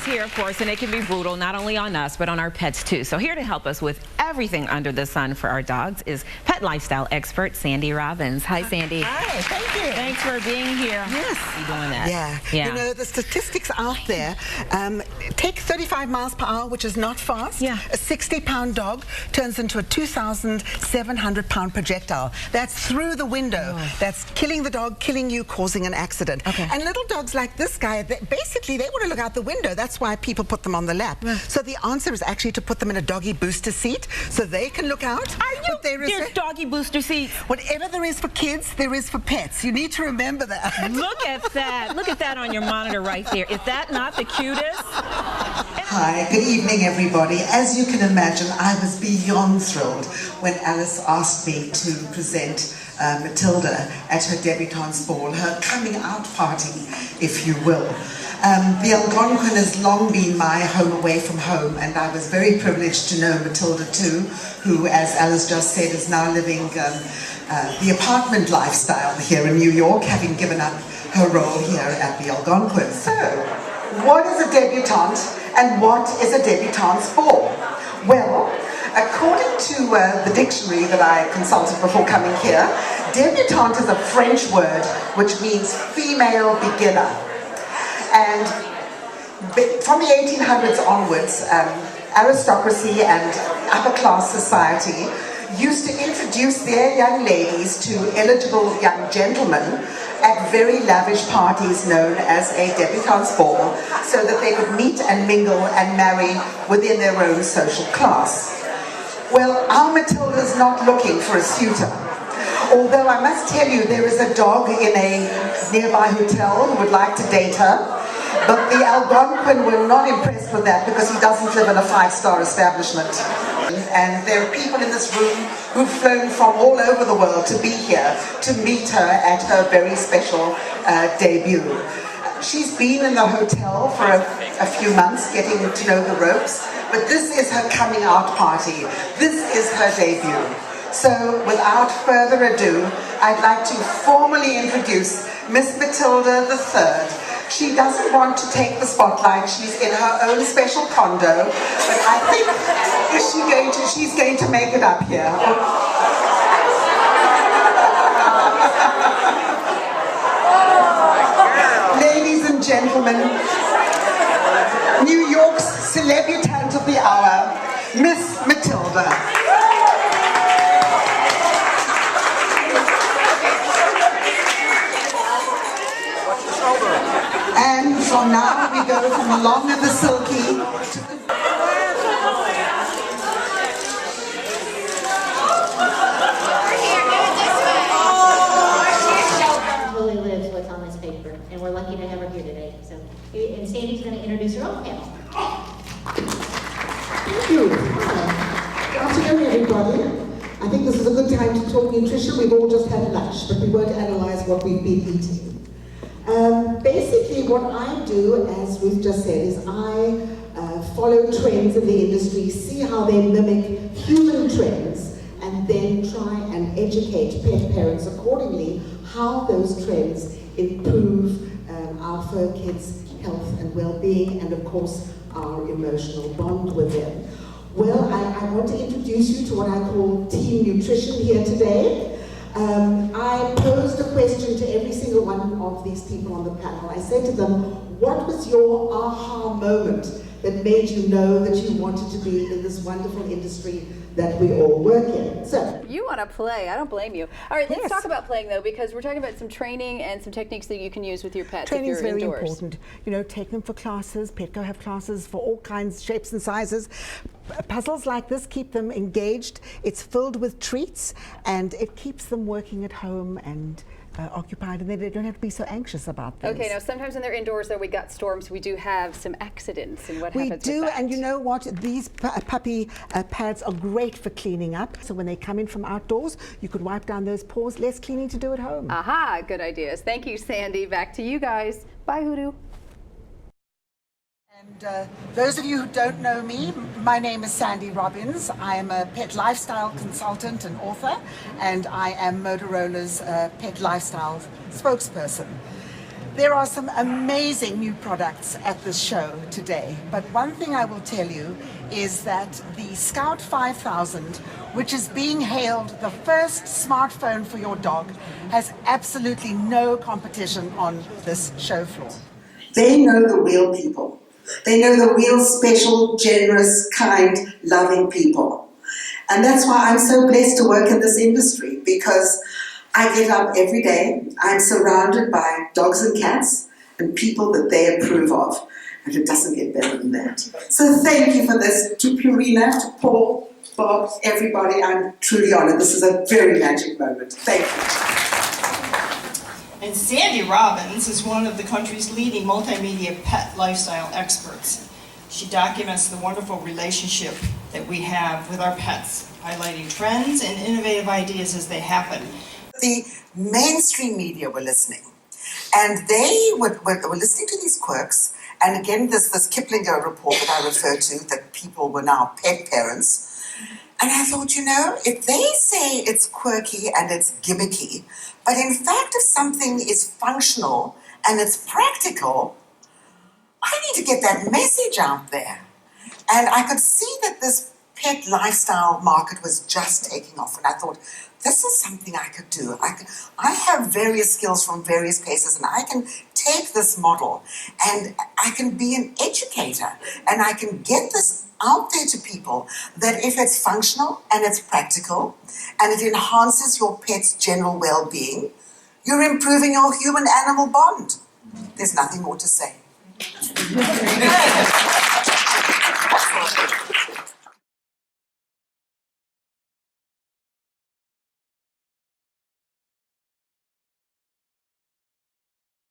here, of course, and it can be brutal, not only on us, but on our pets, too. So here to help us with everything under the sun for our dogs is pet lifestyle expert Sandy Robbins. Hi, Sandy. Hi, thank you. Thanks for being here. Yes. You doing that? Yeah. You know, the statistics out there, take 35 miles per hour, which is not fast. Yeah. A 60-pound dog turns into a 2,700-pound projectile. That's through the window. Oh. That's killing the dog, killing you, causing an accident. Okay. And little dogs like this guy, basically, they want to look out the window. That's why people put them on the lap. Yeah. So the answer is actually to put them in a doggy booster seat so they can look out. There's doggy booster seats. Whatever there is for kids, there is for pets. You need to remember that. Look at that. Look at that on your monitor right there. Is that not the cutest? Hi, good evening, everybody. As you can imagine, I was beyond thrilled when Alice asked me to present Matilda at her debutante's ball, her coming out party, if you will. The Algonquin has long been my home away from home, and I was very privileged to know Matilda too, who, as Alice just said, is now living the apartment lifestyle here in New York, having given up her role here at the Algonquin. So, what is a debutante and what is a debutante's ball? Well, according to the dictionary that I consulted before coming here, debutante is a French word which means female beginner. And from the 1800s onwards, aristocracy and upper class society used to introduce their young ladies to eligible young gentlemen at very lavish parties known as a debutante's ball, so that they could meet and mingle and marry within their own social class. Well, our Matilda is not looking for a suitor. Although I must tell you, there is a dog in a nearby hotel who would like to date her. But the Algonquin were not impressed with that because he doesn't live in a five-star establishment. And there are people in this room who've flown from all over the world to be here to meet her at her very special debut. She's been in the hotel for a few months getting to know the ropes, but this is her coming out party. This is her debut. So without further ado, I'd like to formally introduce Miss Matilda III. She doesn't want to take the spotlight. She's in her own special condo, but I think she's going to make it up here. Ladies and gentlemen, New York's celebutante of the hour, Miss Matilda. And from now we go from the long and the silky to the... Really lives what's on this paper, and we're lucky to have her here today. So, and Sandy's going to introduce her own panel. Thank you. Good afternoon, everybody. I think this is a good time to talk nutrition. We've all just had lunch, but we won't analyze what we've been eating. Basically, what I do, as Ruth just said, is I follow trends in the industry, see how they mimic human trends, and then try and educate pet parents accordingly how those trends improve our fur kids' health and well-being, and of course, our emotional bond with them. Well, I want to introduce you to what I call team nutrition here today. I posed a question to every single one of these people on the panel. I said to them, what was your aha moment that made you know that you wanted to be in this wonderful industry that we all work in? So you want to play. I don't blame you. All right, let's talk about playing, though, because we're talking about some training and some techniques that you can use with your pets if you're indoors. Training is very important. You know, take them for classes. Petco have classes for all kinds, shapes and sizes. Puzzles like this keep them engaged. It's filled with treats, and it keeps them working at home and occupied, and they don't have to be so anxious about things. Okay, now sometimes when they're indoors, though, we got storms, we do have some accidents, and what happens with that? We do, and you know what? These puppy pads are great for cleaning up. So when they come in from outdoors, you could wipe down those paws. Less cleaning to do at home. Aha, good ideas. Thank you, Sandy. Back to you guys. Bye, Hoodoo. And those of you who don't know me, my name is Sandy Robbins. I am a pet lifestyle consultant and author, and I am Motorola's pet lifestyle spokesperson. There are some amazing new products at this show today, but one thing I will tell you is that the Scout 5000, which is being hailed the first smartphone for your dog, has absolutely no competition on this show floor. They know the real people. They know the real special, generous, kind, loving people. And that's why I'm so blessed to work in this industry, because I get up every day, I'm surrounded by dogs and cats and people that they approve of. And it doesn't get better than that. So thank you for this, to Purina, to Paul, Bob, everybody. I'm truly honored. This is a very magic moment. Thank you. And Sandy Robbins is one of the country's leading multimedia pet lifestyle experts. She documents the wonderful relationship that we have with our pets, highlighting trends and innovative ideas as they happen. The mainstream media were listening, and they were listening to these quirks. And again, this Kiplinger report that I referred to, that people were now pet parents. And I thought, you know, if they say it's quirky and it's gimmicky, but in fact, if something is functional and it's practical, I need to get that message out there. And I could see that this pet lifestyle market was just taking off, and I thought, this is something I could do. I have various skills from various places, and I can take this model and I can be an educator, and I can get this out there to people that if it's functional and it's practical and it enhances your pet's general well-being, you're improving your human-animal bond. There's nothing more to say.